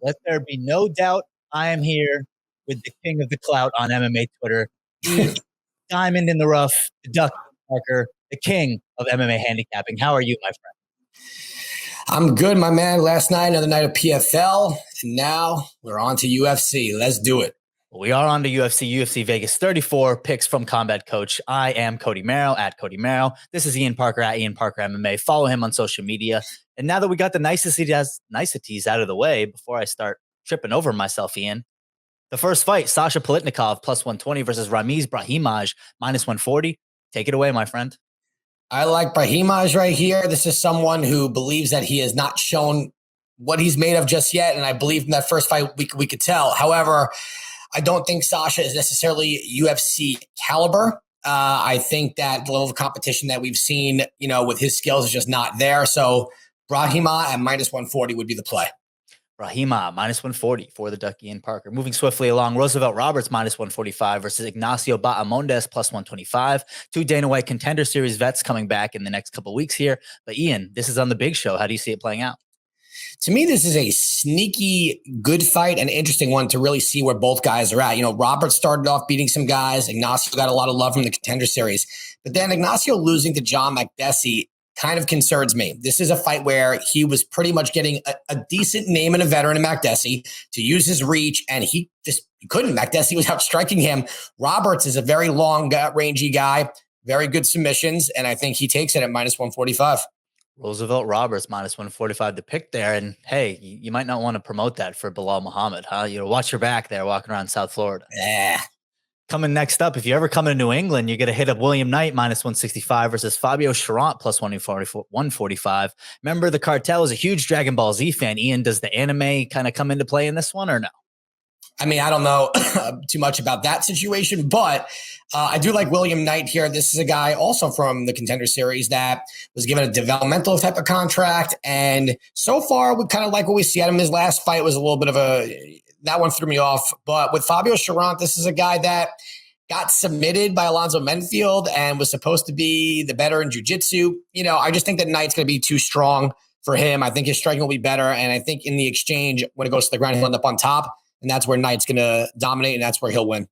Let there be no doubt I am here with the king of the clout on MMA Twitter. The diamond in the rough, the Duck Parker, the king of MMA handicapping. How are you, my friend? I'm good, my man. Last night, another night of PFL, and now we're on to UFC. Let's do it. We are on to UFC Vegas 34 picks from Combat Coach. I am Cody Merrow at Cody Merrow. This is Ian Parker at Ian Parker MMA. Follow him on social media. And now that we got the niceties out of the way, before I start tripping over myself, Ian, the first fight, Sasha Palatnikov plus 120 versus Ramiz Brahimaj minus 140. Take it away, my friend. I like Brahimaj right here. This is someone who believes that he has not shown what he's made of just yet. And I believe in that first fight, we could tell. However, I don't think Sasha is necessarily UFC caliber. I think that the level of competition that we've seen, with his skills is just not there. So Brahima at minus 140 would be the play. Brahima minus 140 for the Ducky and Parker. Moving swiftly along, Roosevelt Roberts minus 145 versus Ignacio Bahamondes plus 125. Two Dana White Contender Series vets coming back in the next couple of weeks here. But Ian, this is on the big show. How do you see it playing out? To me, this is a sneaky good fight, an interesting one to really see where both guys are at. Roberts started off beating some guys. Ignacio got a lot of love from the Contender Series. But then Ignacio losing to John Makdessi kind of concerns me. This is a fight where he was pretty much getting a decent name and a veteran in Makdessi to use his reach, and he couldn't. Makdessi was outstriking him. Roberts is a very long, rangy guy, very good submissions, and I think he takes it at minus 145. Roosevelt Roberts minus 145 to pick there. And hey, you might not want to promote that for Bilal Muhammad, huh? Watch your back there walking around South Florida. Yeah. Coming next up, if you ever come to New England, you get a hit of William Knight minus 165 versus Fabio Charon plus 145. Remember, the Cartel is a huge Dragon Ball Z fan. Ian, does the anime kind of come into play in this one or no? I mean, I don't know too much about that situation, but I do like William Knight here. This is a guy also from the Contender Series that was given a developmental type of contract. And so far, we kind of like what we see at him. His last fight was a little bit of that one threw me off. But with Fabio Charon, this is a guy that got submitted by Alonzo Menfield and was supposed to be the better in jiu-jitsu. I just think that Knight's going to be too strong for him. I think his striking will be better. And I think in the exchange, when it goes to the ground, he'll end up on top. And that's where Knight's going to dominate, and that's where he'll win.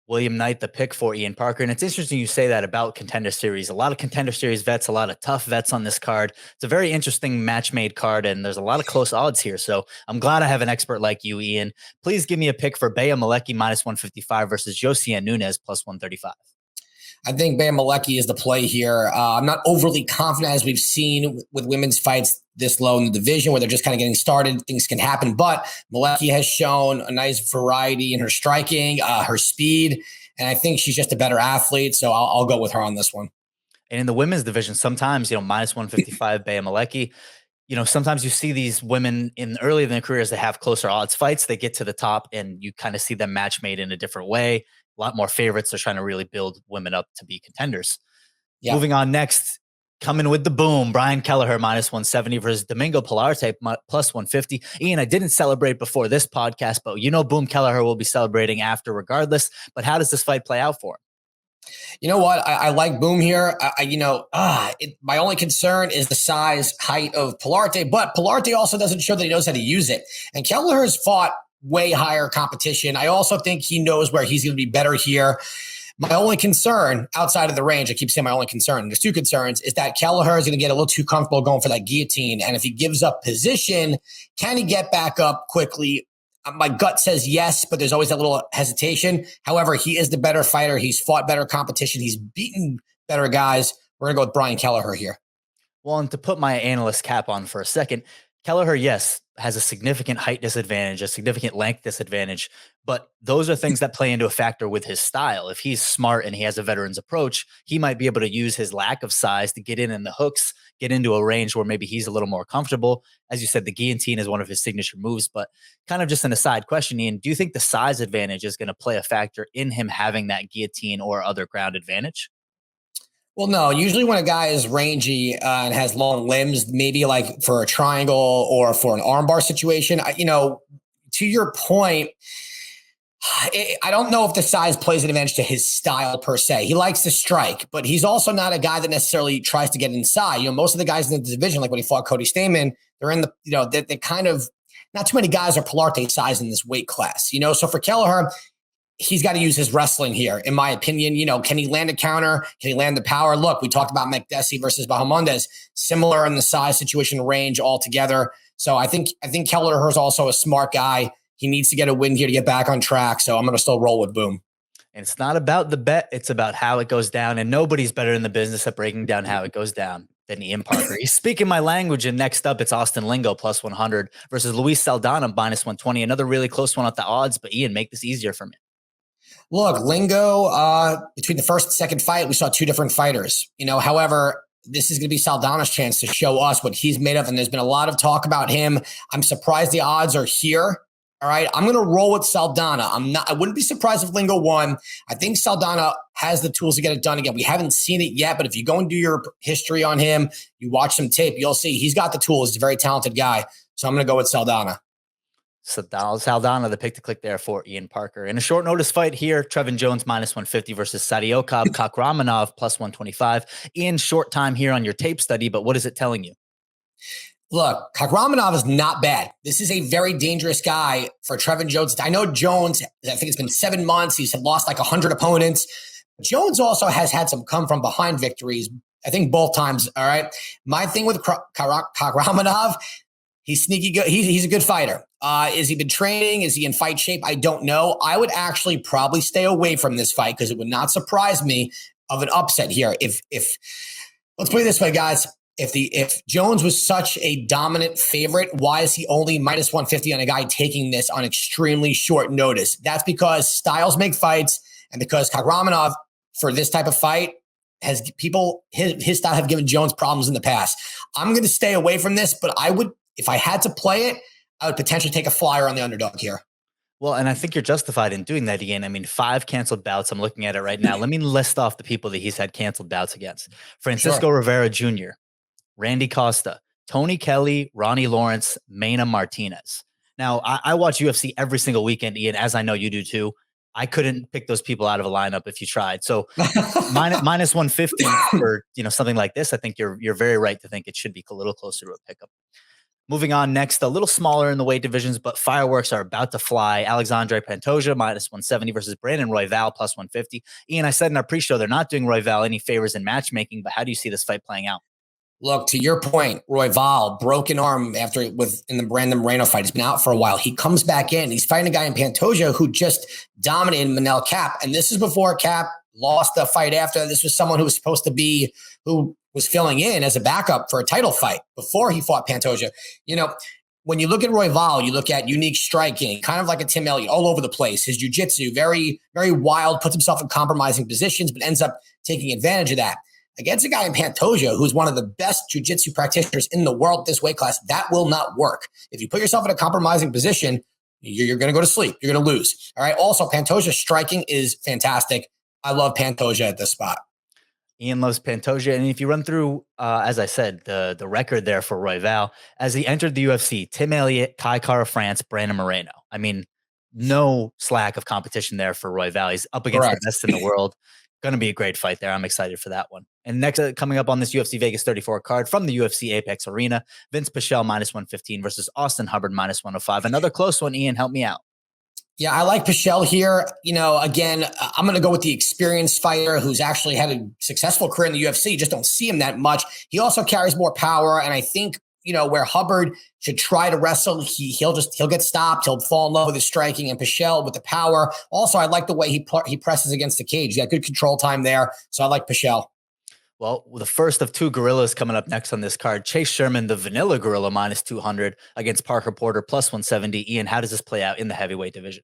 William Knight, the pick for Ian Parker. And it's interesting you say that about Contender Series. A lot of Contender Series vets, a lot of tough vets on this card. It's a very interesting match-made card, and there's a lot of close odds here. So I'm glad I have an expert like you, Ian. Please give me a pick for Bea Malecki minus 155 versus Josiane Nunes plus 135. I think Bea Malecki is the play here. I'm not overly confident, as we've seen with women's fights this low in the division where they're just kind of getting started. Things can happen, but Malecki has shown a nice variety in her striking, her speed, and I think she's just a better athlete. So I'll go with her on this one. And in the women's division, sometimes, minus 155 Bea Malecki, sometimes you see these women early in their careers that have closer odds fights. They get to the top and you kind of see them match made in a different way. A lot more favorites. They're trying to really build women up to be contenders. Yeah. Moving on next, coming with the boom, Brian Kelleher minus 170 versus Domingo Pilarte plus 150. Ian, I didn't celebrate before this podcast, but Boom Kelleher will be celebrating after regardless. But how does this fight play out for him? You know what? I like Boom here. My only concern is the size, height of Pilarte, but Pilarte also doesn't show that he knows how to use it. And Kelleher has fought way higher competition. I also think he knows where he's going to be better here. My only concern outside of the range, I keep saying my only concern, there's two concerns, is that Kelleher is going to get a little too comfortable going for that guillotine. And if he gives up position, can he get back up quickly? My gut says yes, but there's always that little hesitation. However, he is the better fighter. He's fought better competition. He's beaten better guys. We're going to go with Brian Kelleher here. Well, and to put my analyst cap on for a second, Kelleher, yes, has a significant height disadvantage, a significant length disadvantage, but those are things that play into a factor with his style. If he's smart and he has a veteran's approach, he might be able to use his lack of size to get in the hooks, get into a range where maybe he's a little more comfortable. As you said, the guillotine is one of his signature moves, but kind of just an aside question, Ian, do you think the size advantage is going to play a factor in him having that guillotine or other ground advantage? Well, no. Usually when a guy is rangy and has long limbs, maybe like for a triangle or for an armbar situation, to your point, I don't know if the size plays an advantage to his style per se. He likes to strike, but he's also not a guy that necessarily tries to get inside. Most of the guys in the division, like when he fought Cody Stamann, they're in the, they kind of not too many guys are Pilarte size in this weight class, So for Kelleher, he's got to use his wrestling here, in my opinion. Can he land a counter? Can he land the power? Look, we talked about Makdessi versus Bahamondes, similar in the size, situation, range altogether. So I think Kelleher is also a smart guy. He needs to get a win here to get back on track. So I'm going to still roll with Boom. And it's not about the bet. It's about how it goes down. And nobody's better in the business at breaking down how it goes down than Ian Parker. He's speaking my language. And next up, it's Austin Lingo plus 100 versus Luis Saldana minus 120. Another really close one at the odds. But Ian, make this easier for me. Look, Lingo, between the first and second fight, we saw two different fighters. However, this is going to be Saldana's chance to show us what he's made of. And there's been a lot of talk about him. I'm surprised the odds are here. All right, I'm going to roll with Saldana. I wouldn't be surprised if Lingo won. I think Saldana has the tools to get it done. Again, we haven't seen it yet, but if you go and do your history on him, you watch some tape, you'll see he's got the tools. He's a very talented guy. So I'm going to go with Saldana. Saldana, the pick to click there for Ian Parker. In a short notice fight here, Trevin Jones minus 150 versus Sadiokab Kakramanov plus 125. Ian, short time here on your tape study, but what is it telling you? Look, Kakramanov is not bad. This is a very dangerous guy for Trevin Jones. I know Jones, I think it's been 7 months. He's lost like 100 opponents. Jones also has had some come from behind victories, I think both times. All right. My thing with Kakramanov, he's sneaky good. He's a good fighter. Is he been training? Is he in fight shape? I don't know. I would actually probably stay away from this fight because it would not surprise me of an upset here. If let's put it this way, guys. If Jones was such a dominant favorite, why is he only minus 150 on a guy taking this on extremely short notice? That's because styles make fights, and because Kakramanov, for this type of fight, has people, his style have given Jones problems in the past. I'm going to stay away from this, but I would, if I had to play it, I would potentially take a flyer on the underdog here. Well, and I think you're justified in doing that, Ian. I mean, 5 canceled bouts. I'm looking at it right now. Let me list off the people that he's had canceled bouts against. Francisco Rivera Jr., Randy Costa, Tony Kelly, Ronnie Lawrence, Maina Martinez. Now, I watch UFC every single weekend, Ian, as I know you do too. I couldn't pick those people out of a lineup if you tried. So minus 150 for something like this, I think you're very right to think it should be a little closer to a pickup. Moving on next, a little smaller in the weight divisions, but fireworks are about to fly. Alexandre Pantoja minus 170 versus Brandon Royval plus 150. Ian, I said in our pre-show they're not doing Royval any favors in matchmaking, but how do you see this fight playing out? Look, to your point, Royval, broken arm in the Brandon Moreno fight. He's been out for a while. He comes back in. He's fighting a guy in Pantoja who just dominated Manel Cap. And this is before Cap lost the fight after. This was someone who was supposed to be, who was filling in as a backup for a title fight before he fought Pantoja. When you look at Royval, you look at unique striking, kind of like a Tim Elliott, all over the place. His jiu-jitsu, very, very wild, puts himself in compromising positions, but ends up taking advantage of that. Against a guy in Pantoja, who's one of the best jiu-jitsu practitioners in the world at this weight class, that will not work. If you put yourself in a compromising position, you're going to go to sleep. You're going to lose. All right. Also, Pantoja's striking is fantastic. I love Pantoja at this spot. Ian loves Pantoja. And if you run through, as I said, the record there for Royval, as he entered the UFC, Tim Elliott, Kai Kara France, Brandon Moreno. I mean, no slack of competition there for Royval. He's up against the best in the world. Going to be a great fight there. I'm excited for that one. And next, coming up on this UFC Vegas 34 card from the UFC Apex Arena, Vince Pichel minus 115 versus Austin Hubbard minus 105. Another close one, Ian. Help me out. Yeah, I like Pichel here. Again, I'm going to go with the experienced fighter who's actually had a successful career in the UFC. You just don't see him that much. He also carries more power. And I think, where Hubbard should try to wrestle, he'll get stopped. He'll fall in love with his striking, and Pichel with the power. Also, I like the way he presses against the cage. He got good control time there. So I like Pichel. Well, the first of 2 gorillas coming up next on this card. Chase Sherman, the vanilla gorilla, minus 200 against Parker Porter, plus 170. Ian, how does this play out in the heavyweight division?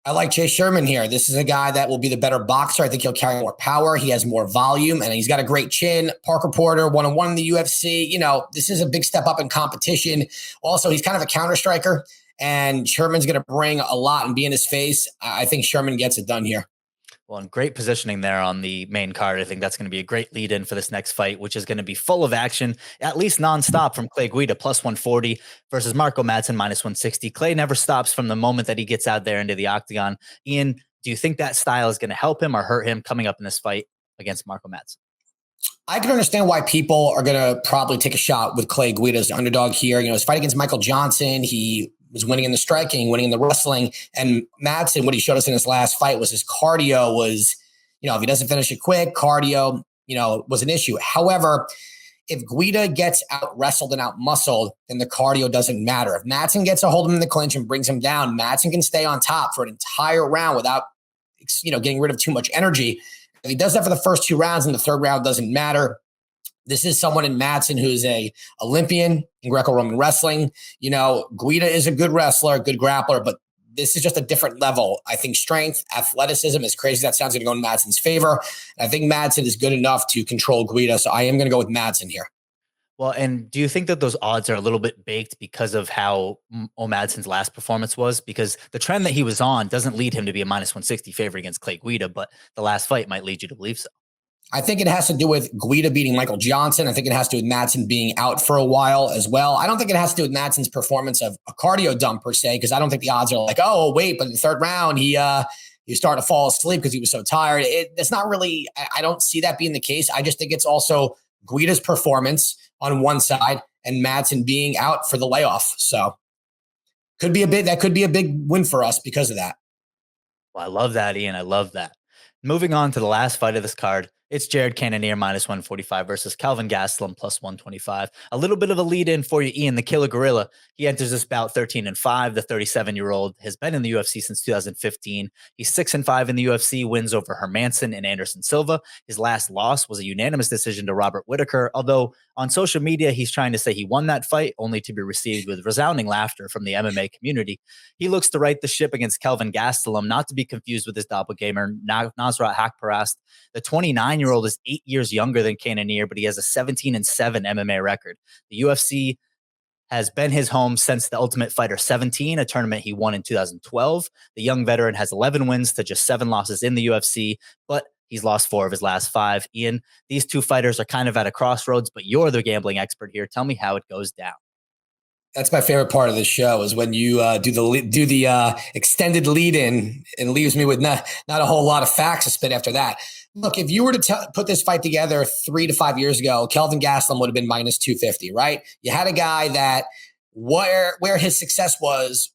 I like Chase Sherman here. This is a guy that will be the better boxer. I think he'll carry more power. He has more volume, and he's got a great chin. Parker Porter, 1-1 in the UFC. This is a big step up in competition. Also, he's kind of a counter striker, and Sherman's going to bring a lot and be in his face. I think Sherman gets it done here. Well, and great positioning there on the main card. I think that's going to be a great lead in for this next fight, which is going to be full of action, at least nonstop, from Clay Guida, plus 140 versus Marco Mattson, minus 160. Clay never stops from the moment that he gets out there into the octagon. Ian, do you think that style is going to help him or hurt him coming up in this fight against Marco Mattson? I can understand why people are going to probably take a shot with Clay Guida as the underdog here. His fight against Michael Johnson, he was winning in the striking, winning in the wrestling. And Mattson, what he showed us in his last fight was his cardio was, if he doesn't finish it quick, cardio, was an issue. However, if Guida gets out wrestled and out muscled, then the cardio doesn't matter. If Mattson gets a hold of him in the clinch and brings him down, Mattson can stay on top for an entire round without, getting rid of too much energy. If he does that for the first 2 rounds and the third round doesn't matter, this is someone in Mattson who's a Olympian in Greco-Roman wrestling. Guida is a good wrestler, good grappler, but this is just a different level. I think strength, athleticism, as crazy as that sounds, going to go in Mattson's favor. And I think Mattson is good enough to control Guida, so I am going to go with Mattson here. Well, and do you think that those odds are a little bit baked because of how Madsen's last performance was? Because the trend that he was on doesn't lead him to be a minus 160 favorite against Clay Guida, but the last fight might lead you to believe so. I think it has to do with Guida beating Michael Johnson. I think it has to do with Mattson being out for a while as well. I don't think it has to do with Mattson's performance of a cardio dump per se, because I don't think the odds are like, oh, wait, but in the third round, he started to fall asleep because he was so tired. It's not really, I don't see that being the case. I just think it's also Guida's performance on one side and Mattson being out for the layoff. So that could be a big win for us because of that. Well, I love that, Ian. I love that. Moving on to the last fight of this card, it's Jared Cannonier minus 145 versus Kelvin Gastelum plus 125. A little bit of a lead in for you, Ian, the Killer Gorilla. He enters this bout 13-5. The 37-year-old has been in the UFC since 2015. He's 6-5 in the UFC, wins over Hermansson and Anderson Silva. His last loss was a unanimous decision to Robert Whittaker, although on social media, he's trying to say he won that fight, only to be received with resounding laughter from the MMA community. He looks to right the ship against Kelvin Gastelum, not to be confused with his doppelganger, Nasrat Haqparast. The 29-year-old is 8 years younger than Cannonier, but he has a 17-7 MMA record. The UFC has been his home since the Ultimate Fighter 17, a tournament he won in 2012. The young veteran has 11 wins to just 7 losses in the UFC, but he's lost 4 of his last 5. Ian, these two fighters are kind of at a crossroads, but you're the gambling expert here. Tell me how it goes down. That's my favorite part of the show is when you do the extended lead in and leaves me with not a whole lot of facts to spit after that. Look, if you were to put this fight together 3 to 5 years ago, Kelvin Gastelum would have been minus 250, right? You had a guy that where his success was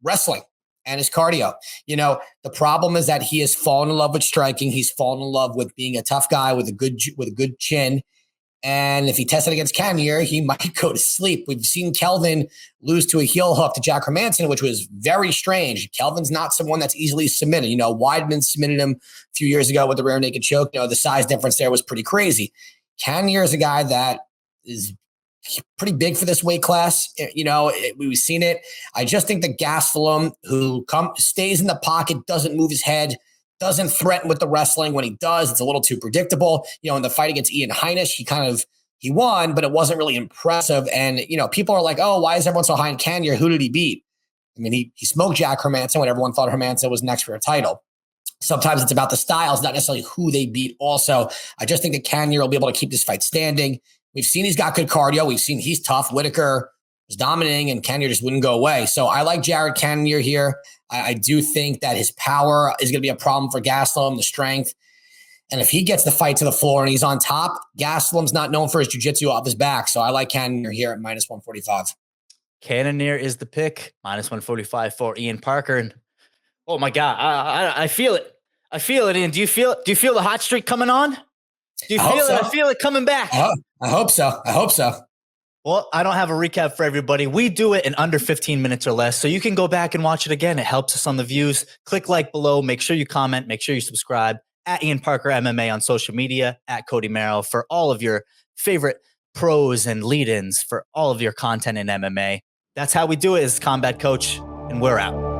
wrestling and his cardio. The problem is that he has fallen in love with striking. He's fallen in love with being a tough guy with a good chin. And if he tested against Cannonier, he might go to sleep. We've seen Kelvin lose to a heel hook to Jack Hermansson, which was very strange. Kelvin's not someone that's easily submitted. Weidman submitted him a few years ago with the rear naked choke. The size difference there was pretty crazy. Cannonier is a guy that is pretty big for this weight class. We've seen it. I just think that Gastelum, who stays in the pocket, doesn't move his head, doesn't threaten with the wrestling. When he does, it's a little too predictable. In the fight against Ian Heinisch, he won, but it wasn't really impressive. And, people are like, oh, why is everyone so high in Cannonier? Who did he beat? I mean, he smoked Jack Hermansson when everyone thought Hermansson was next for a title. Sometimes it's about the styles, not necessarily who they beat. Also, I just think that Cannonier will be able to keep this fight standing. We've seen he's got good cardio. We've seen he's tough. Whittaker was dominating and Cannonier just wouldn't go away. So I like Jared Cannonier here. I do think that his power is going to be a problem for Gastelum, the strength. And if he gets the fight to the floor and he's on top, Gastelum's not known for his jiu-jitsu off his back. So I like Cannonier here at minus 145. Cannonier is the pick, minus 145 for Ian Parker. And oh my God, I feel it. I feel it, Ian. Do you feel the hot streak coming on? Do you feel it? I feel it coming back. I hope so. Well, I don't have a recap for everybody. We do it in under 15 minutes or less, so you can go back and watch it again. It helps us on the views. Click like below. Make sure you comment. Make sure you subscribe. At Ian Parker MMA on social media. At Cody Merrow for all of your favorite pros and lead-ins for all of your content in MMA. That's how we do it as Combat Coach, and we're out.